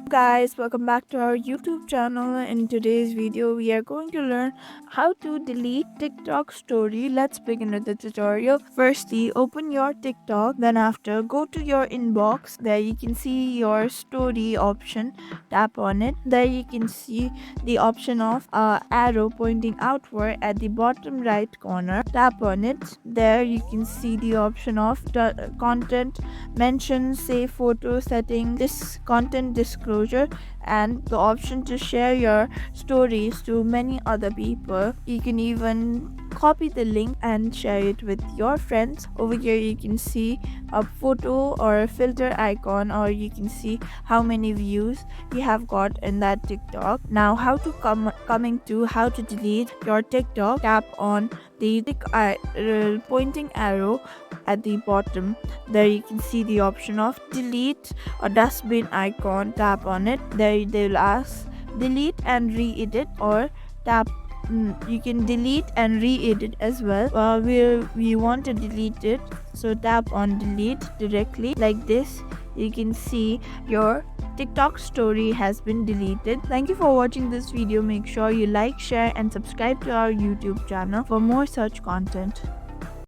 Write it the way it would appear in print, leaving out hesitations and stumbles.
Guys, welcome back to our YouTube channel. In today's video we are going to learn how to delete TikTok story. Let's begin with the tutorial. Firstly, open your TikTok, then after go to your inbox. There you can see your story option. Tap on it. There you can see the option of arrow pointing outward at the bottom right corner. Tap on it. There you can see the option of the content mention, save photo setting, this content disclosure, and the option to share your stories to many other people. You can even copy the link and share it with your friends. Over here you can see a photo or a filter icon, or you can see how many views you have got in that TikTok. Now coming to how to delete your TikTok. Tap on the pointing arrow at the bottom. There you can see the option of delete or dustbin icon. Tap on it. There they will ask delete and re-edit, or tap you can delete and re-edit as well. We want to delete it, so tap on delete directly like this. You can see your TikTok story has been deleted. Thank you for watching this video. Make sure you like, share and subscribe to our YouTube channel for more such content.